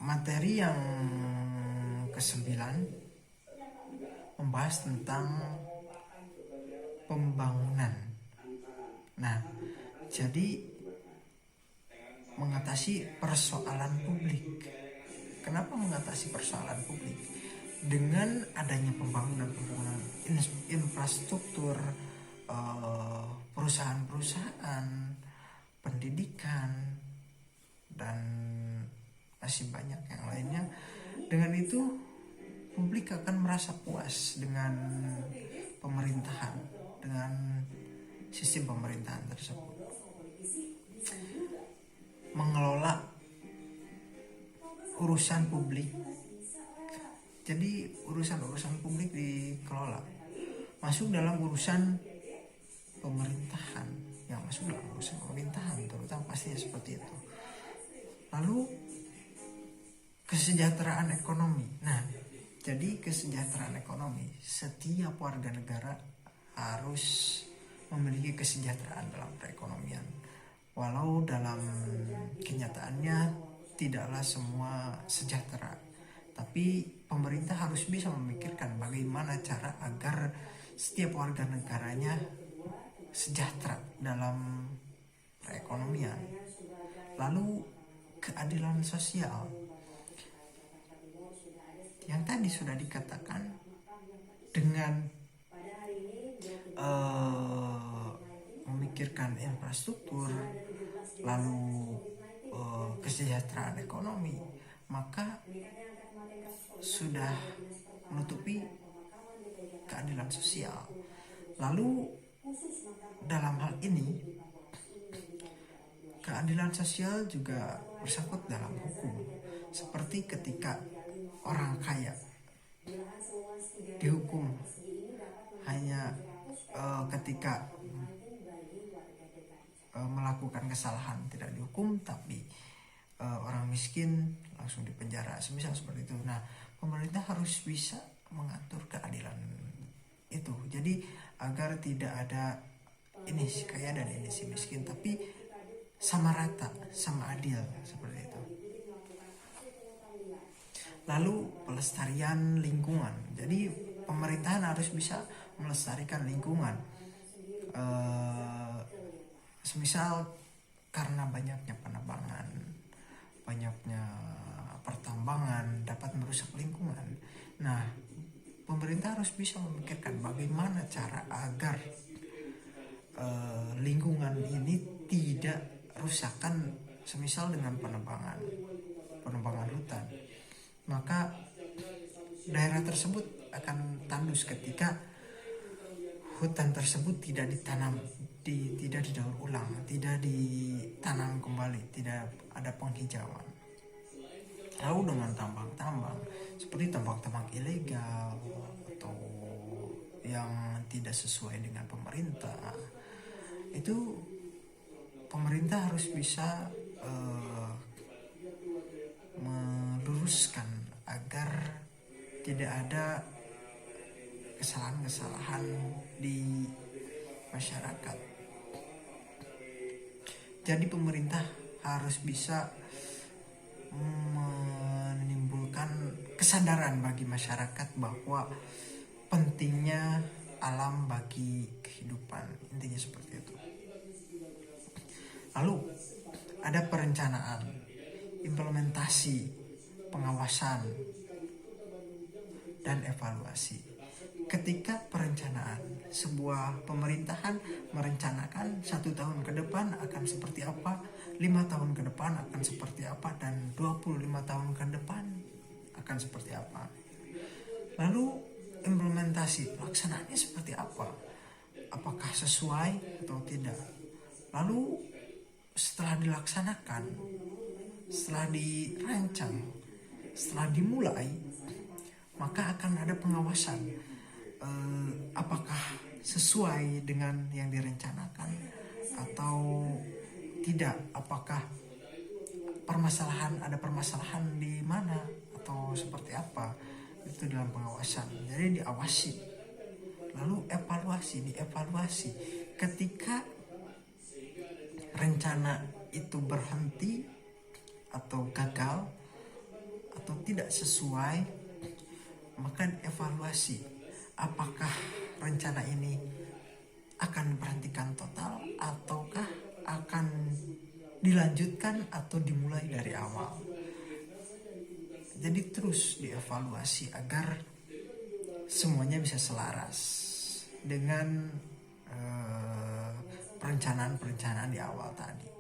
Materi yang ke-9 membahas tentang pembangunan. Nah, jadi mengatasi persoalan publik. Kenapa mengatasi persoalan publik? Dengan adanya pembangunan infrastruktur, perusahaan-perusahaan, pendidikan, dan masih banyak yang lainnya. Dengan itu publik akan merasa puas dengan pemerintahan, dengan sistem pemerintahan tersebut. Mengelola urusan publik, jadi urusan-urusan publik dikelola, masuk dalam urusan pemerintahan, yang masuk dalam urusan pemerintahan terutama pastinya seperti itu. Lalu kesejahteraan ekonomi. Nah, jadi kesejahteraan ekonomi, setiap warga negara harus memiliki kesejahteraan dalam perekonomian. Walau dalam kenyataannya tidaklah semua sejahtera, tapi pemerintah harus bisa memikirkan bagaimana cara agar setiap warga negaranya sejahtera dalam perekonomian. Lalu keadilan sosial, yang tadi sudah dikatakan, dengan memikirkan infrastruktur, lalu kesejahteraan ekonomi, maka sudah menutupi keadilan sosial. Lalu dalam hal ini keadilan sosial juga bersangkut dalam hukum, seperti ketika orang kaya dihukum hanya ketika melakukan kesalahan tidak dihukum, tapi orang miskin langsung dipenjara, semisal seperti itu. Nah, pemerintah harus bisa mengatur keadilan itu, jadi agar tidak ada ini si kaya dan ini si miskin, tapi sama rata, sama adil, seperti itu. Lalu pelestarian lingkungan, jadi pemerintahan harus bisa melestarikan lingkungan. Semisal karena banyaknya penebangan, banyaknya pertambangan dapat merusak lingkungan. Nah, pemerintah harus bisa memikirkan bagaimana cara agar lingkungan ini tidak rusakan, semisal dengan penebangan hutan. Maka daerah tersebut akan tandus ketika hutan tersebut tidak ditanam, tidak didaur ulang, tidak ditanam kembali, tidak ada penghijauan. Lalu dengan tambang-tambang seperti tambang-tambang ilegal atau yang tidak sesuai dengan pemerintah, itu pemerintah harus bisa meluruskan agar tidak ada kesalahan-kesalahan di masyarakat. Jadi pemerintah harus bisa menimbulkan kesadaran bagi masyarakat bahwa pentingnya alam bagi kehidupan, intinya seperti itu. Lalu ada perencanaan, implementasi, pengawasan, dan evaluasi. Ketika perencanaan, sebuah pemerintahan merencanakan 1 tahun ke depan akan seperti apa, 5 tahun ke depan akan seperti apa, dan 25 tahun ke depan akan seperti apa. Lalu implementasi, laksanaannya seperti apa, apakah sesuai atau tidak. Lalu setelah dilaksanakan, setelah dirancang, setelah dimulai, maka akan ada pengawasan, apakah sesuai dengan yang direncanakan atau tidak, apakah ada permasalahan di mana atau seperti apa, itu dalam pengawasan. Jadi diawasi, lalu dievaluasi ketika rencana itu berhenti atau gagal, atau tidak sesuai, maka evaluasi apakah rencana ini akan diberhentikan total ataukah akan dilanjutkan atau dimulai dari awal. Jadi terus dievaluasi agar semuanya bisa selaras dengan perencanaan-perencanaan di awal tadi.